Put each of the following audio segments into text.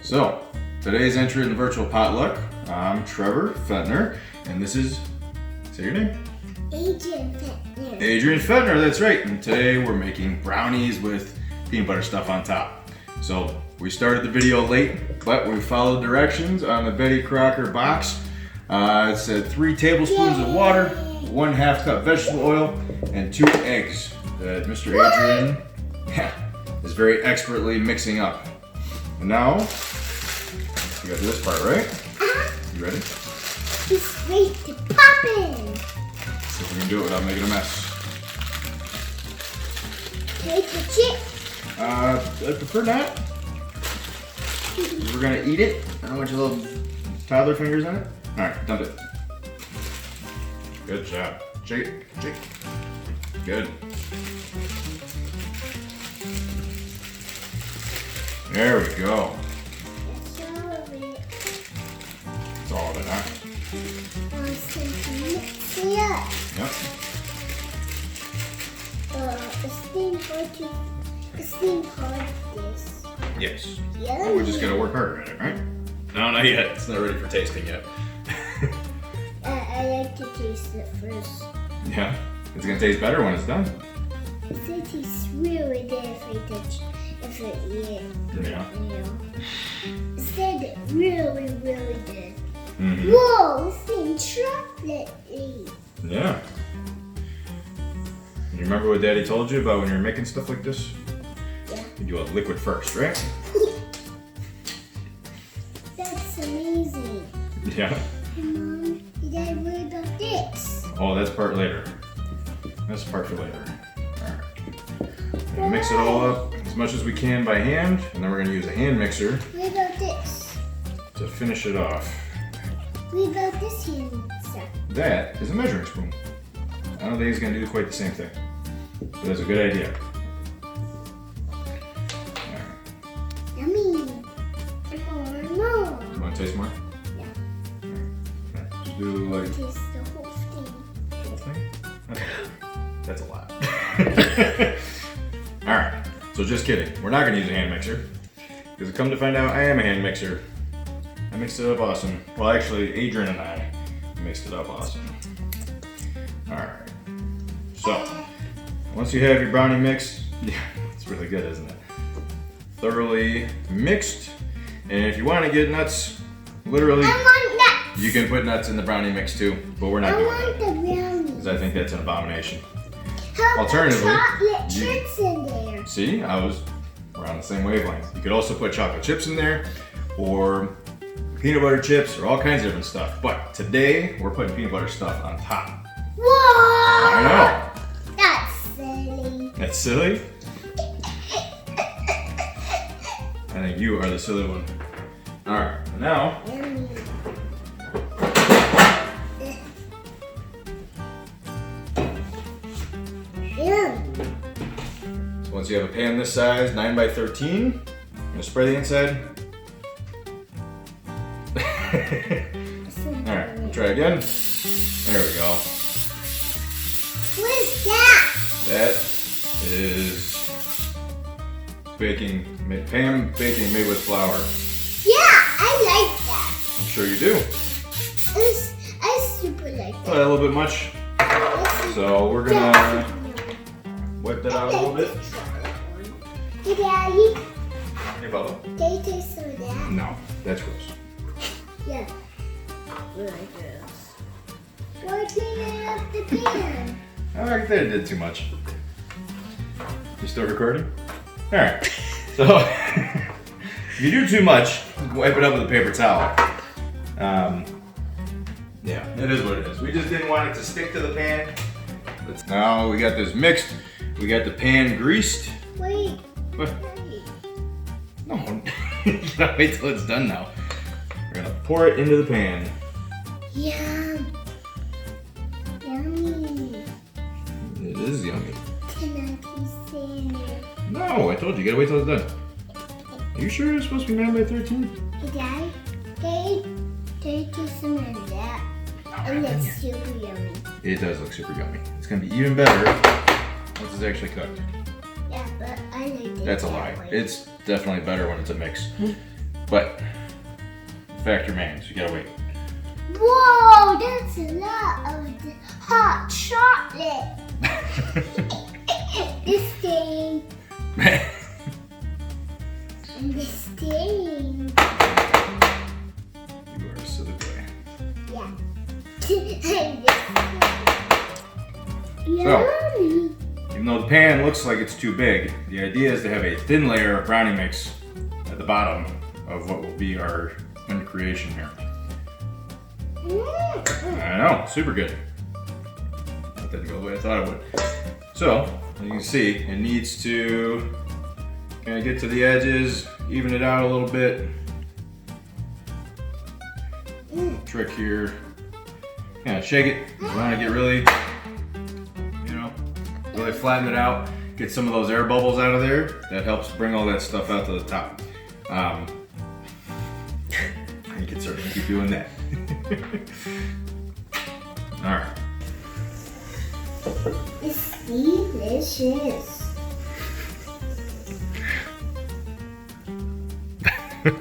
So, today's entry in the virtual potluck, I'm Trevor Fentner, and this is, say your name? Adrian Fentner. Adrian Fentner, that's right. And today we're making brownies with peanut butter stuff on top. So, we started the video late, but we followed directions on the Betty Crocker box. It said 3 tablespoons of water, 1/2 cup vegetable oil, and 2 eggs that Mr. Adrian is very expertly mixing up. And now, you got this part, right? You ready? It's ready to pop in. See if we can do it without making a mess. Take the chip. I prefer not. We're gonna eat it. I don't want your little toddler fingers on it. All right, dump it. Good job. Shake, shake. Good. There we go. That's all of it. That's all of it, huh? Mix it up. Yep. Steam hard this. Yes. Yummy. Oh, we just gotta work harder at it, right? No, not yet. It's not ready for tasting yet. I like to taste it first. Yeah. It's gonna taste better when it's done. It tastes really good if I eat it. Yeah. You know. It said really, really good. Mm-hmm. Whoa, it's in chocolate. Yeah. You remember what Daddy told you about when you're making stuff like this? Yeah. You do a liquid first, right? That's amazing. Yeah. Mom, did I worry about this? Oh, that's part later. That's the part for later. Alright. We'll mix it all up as much as we can by hand, and then we're going to use a hand mixer What about this? to finish it off. What about this hand stuff? That is a measuring spoon. I don't think it's going to do quite the same thing, but that's a good idea. Yummy. Or more. You want to taste more? Yeah. Alright. Just do like Taste the whole thing. the whole thing. That's a lot. Alright, so just kidding. We're not going to use a hand mixer, because come to find out, I am a hand mixer. I mixed it up awesome. Well, actually, Adrian and I mixed it up awesome. Alright. So, once you have your brownie mix, yeah, it's really good, isn't it? Thoroughly mixed. And if you want to get nuts, literally, I want nuts. you can put nuts in the brownie mix too, but we're not I doing want that, the brownies. because I think that's an abomination. How about Alternatively, chocolate you- chips in there? See, we're on the same wavelength. You could also put chocolate chips in there, or peanut butter chips, or all kinds of different stuff. But today, we're putting peanut butter stuff on top. Whoa! I know. That's silly. That's silly. I think you are the silly one. All right, now, Yummy. Yum. so once you have a pan this size, 9 by 13, I'm gonna spray the inside. All right, we'll try again. There we go. What is that? That is pan baking made with flour. Yeah, I like that. I'm sure you do. I super like that. Probably a little bit much. So we're gonna wipe that out a little bit. Hey, Daddy, Hey, Bubba. can you taste some of that? No, that's gross. Yeah. Really gross. Why cleaning up the pan? I think that did too much. You still recording? All right. So if you do too much, wipe it up with a paper towel. Yeah, it is what it is. We just didn't want it to stick to the pan. But now we got this mixed. We got the pan greased. Wait. What? Wait. No, you gotta wait till it's done now. We're gonna pour it into the pan. Yum. Yummy. It is yummy. Can I taste it in there? No, I told you, you gotta wait till it's done. Are you sure it's supposed to be 9 by 13? Hey, Daddy, can you taste some of that? And it's super yummy. It does look super yummy. It's gonna be even better once it's actually cooked. Yeah, but I like it. That's a that lie. way. It's definitely better when it's a mix. But factor man, so you gotta wait. Whoa, that's a lot of the hot chocolate. This thing. And this thing. You are a silly boy. Yeah. And this thing. So, even though the pan looks like it's too big, the idea is to have a thin layer of brownie mix at the bottom of what will be our end creation here. I know, super good. That didn't go the way I thought it would. So, as you can see, it needs to kind of get to the edges, even it out a little bit. Trick here. Kind of shake it. You want to get really, really flatten it out. Get some of those air bubbles out of there. That helps bring all that stuff out to the top. You can certainly keep doing that. All right. It's delicious. All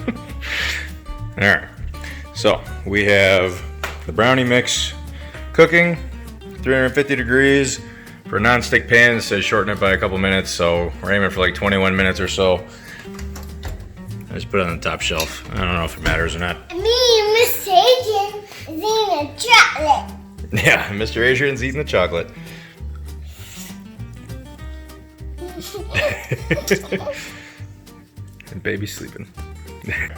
right. So we have the brownie mix cooking, 350 degrees. For a non-stick pan, it says shorten it by a couple minutes, so we're aiming for like 21 minutes or so. I just put it on the top shelf. I don't know if it matters or not. Me and Mr. Adrian is eating a chocolate. Yeah, Mr. Adrian's eating the chocolate. And baby's sleeping.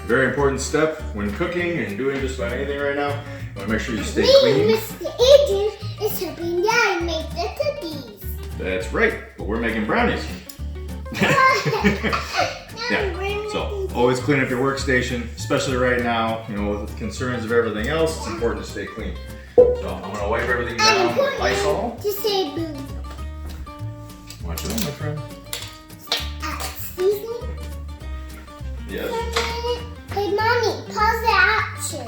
Very important step when cooking and doing just about anything right now. You want to make sure you stay clean. Me and Mr. Adrian is helping Dad make the cookies. That's right, but we're making brownies. Yeah, so always clean up your workstation, especially right now, with the concerns of everything else, it's important to stay clean. So I'm gonna wipe everything down with Lysol. To say boo. Watch it, my friend. Excuse me? Yes. Hey, Mommy, pause the action.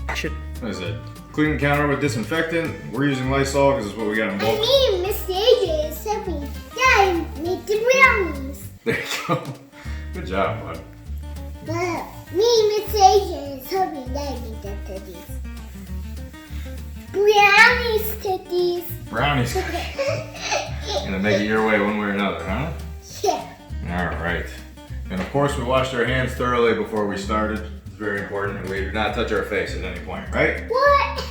Action. What is it? Clean the counter with disinfectant. We're using Lysol because it's what we got in bulk. And me and Mr. Adrian is helping Dad make the brownies. There you go. Good job, bud. But me and Mr. Adrian is helping Dad make the cookies. Brownies cookies. Brownies. Gonna make it your way one way or another, huh? Yeah. All right. And of course, we washed our hands thoroughly before we started. It's very important, and we do not touch our face at any point, right? What?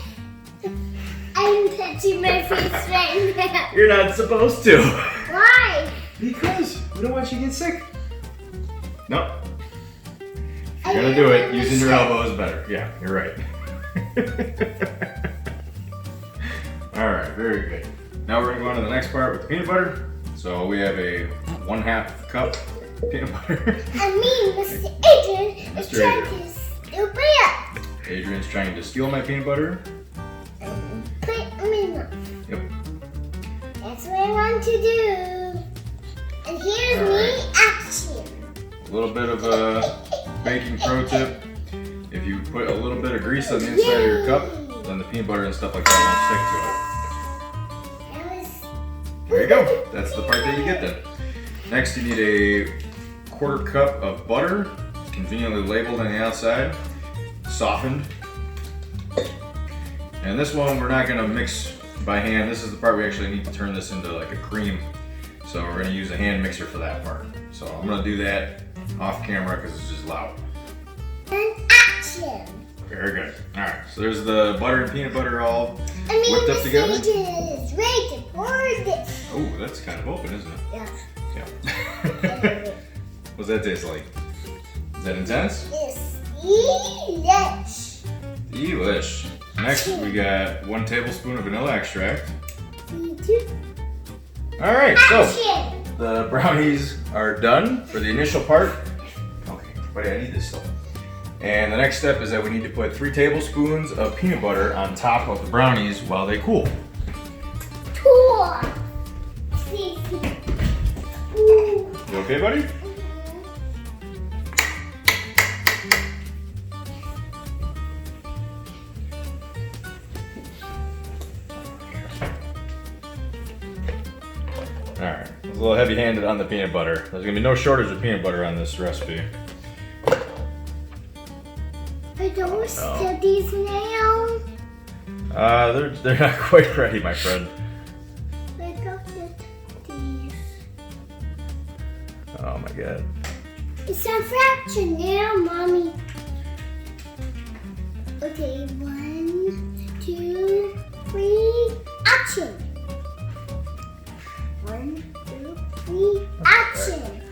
I'm touching my face right now. You're not supposed to. Why? Because we don't want you to get sick. Nope. If you're gonna do it, using your elbow is better. Yeah, you're right. All right, very good. Now we're gonna go on to the next part with the peanut butter. So we have a 1/2 cup peanut butter. And me, Mr. Adrian, is Mr. trying Adrian. to scoop it up. Adrian's trying to steal my peanut butter. And put it in my mouth. Yep. That's what I want to do. And here's All me right. action. A little bit of a baking pro tip. If you put a little bit of grease on the inside of your cup, then the peanut butter and stuff like that won't stick to it. There you go. That's the part that you get then. Next, you need a 1/4 cup of butter, conveniently labeled on the outside, softened. And this one we're not gonna mix by hand. This is the part we actually need to turn this into like a cream. So we're gonna use a hand mixer for that part. So I'm gonna do that off camera because it's just loud. And action. Very good. All right, so there's the butter and peanut butter all I mean, whipped up Mr. together. Adrian is ready to pour this. Oh, that's kind of open, isn't it? Yeah. Yeah. What's that taste like? Is that intense? It's delish. Delish. Next, we got 1 tablespoon of vanilla extract. Me too. All right, so Action. the brownies are done for the initial part. Okay, buddy, I need this stuff. And the next step is that we need to put 3 tablespoons of peanut butter on top of the brownies while they cool. Tour. See. Ooh. You okay, buddy? All right, it's a little heavy-handed on the peanut butter. There's gonna be no shortage of peanut butter on this recipe. Are those Oh, no. studies now? They're not quite ready, my friend. I got these. Oh my god. It's a fraction now, Mommy. Okay, 1, 2, 3, action! 1, 2, 3, action!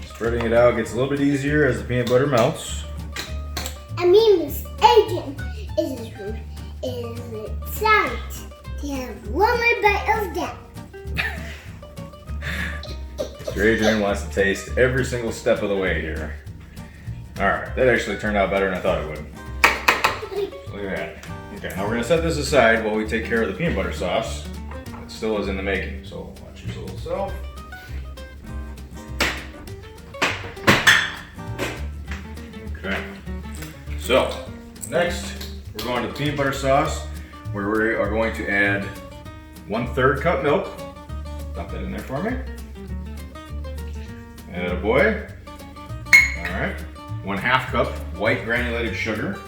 Spreading it out gets a little bit easier as the peanut butter melts. I mean, Miss Adrian is excited to have one more bite of that. Mr. Adrian wants to taste every single step of the way here. Alright, that actually turned out better than I thought it would. Look at that. Okay, now we're going to set this aside while we take care of the peanut butter sauce. It still is in the making, so watch your little self. Okay. So, next, we're going to the peanut butter sauce, where we are going to add 1/3 cup milk. Dump that in there for me. Attaboy. Alright. 1/2 cup white granulated sugar.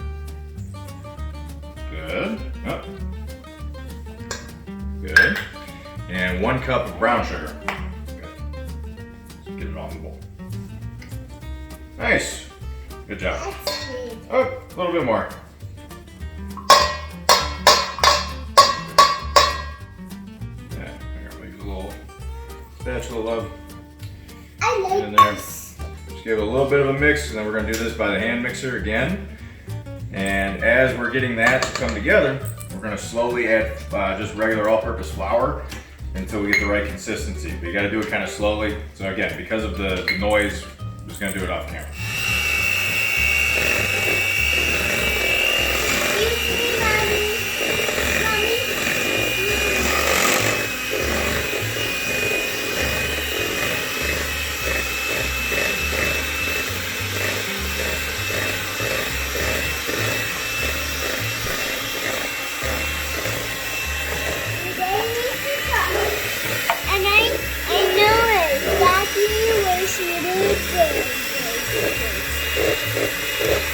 Good. Oh. Good. And 1 cup of brown sugar. Good. Let's get it all in the bowl. Nice. Good job. That's good. Oh, a little bit more. Yeah, here, I'll use a little spatula, love. I like In there. this. Just give it a little bit of a mix, and then we're going to do this by the hand mixer again. And as we're getting that to come together, we're going to slowly add just regular all-purpose flour until we get the right consistency. But you got to do it kind of slowly. So again, because of the noise, I'm just going to do it off camera. Excuse me, Mommy. And I know exactly where she is.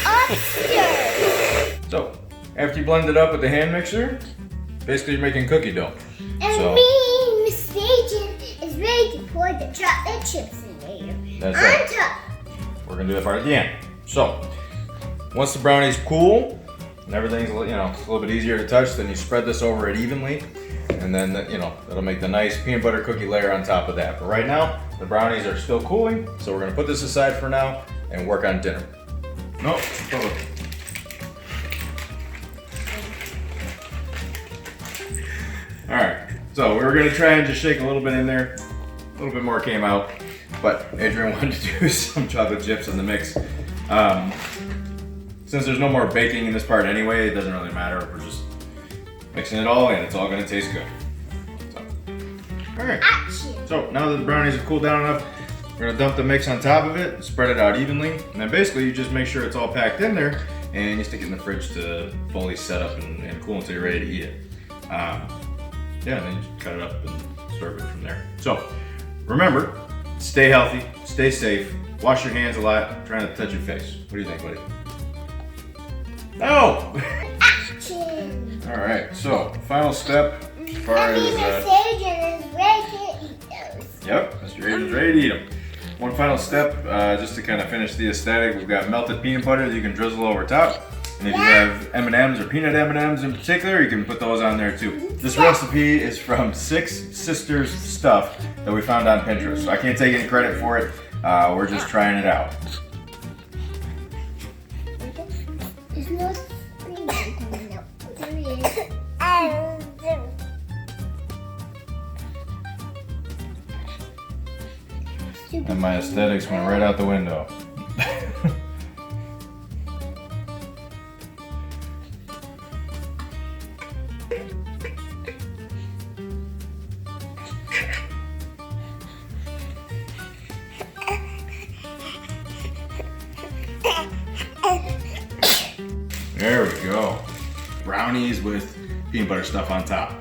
Upstairs. So, after you blend it up with the hand mixer, basically you're making cookie dough. And So- me, Miss Adrian, is ready to pour the chocolate chips in there. That's On right. top. We're gonna do that part at the end. So, once the brownies cool and everything's a little bit easier to touch, then you spread this over it evenly, and then that'll make the nice peanut butter cookie layer on top of that. But right now, the brownies are still cooling, so we're gonna put this aside for now and work on dinner. No, hold on. All right, so we were gonna try and just shake a little bit in there. A little bit more came out, but Adrian wanted to do some chocolate chips in the mix. Since there's no more baking in this part anyway, it doesn't really matter. We're just mixing it all in. It's all gonna taste good. So, all right. Action. So now that the brownies have cooled down enough, we're gonna dump the mix on top of it, spread it out evenly, and then basically you just make sure it's all packed in there, and you stick it in the fridge to fully set up and cool until you're ready to eat it. Yeah, and then you just cut it up and serve it from there. So remember, stay healthy, stay safe, wash your hands a lot, try not to touch your face. What do you think, buddy? No! Action. All right, so final step as far I as mean, Miss Adrian is ready to eat those. yep, Mr. Adrian's ready to eat them. One final step, just to kind of finish the aesthetic, we've got melted peanut butter that you can drizzle over top. And if you have M&Ms or peanut M&Ms in particular, you can put those on there too. This recipe is from 6 Sisters stuff that we found on Pinterest. So I can't take any credit for it. We're just trying it out. There's no screen coming up. There he is. And my aesthetics went right out the window. There we go. Brownies with peanut butter stuff on top.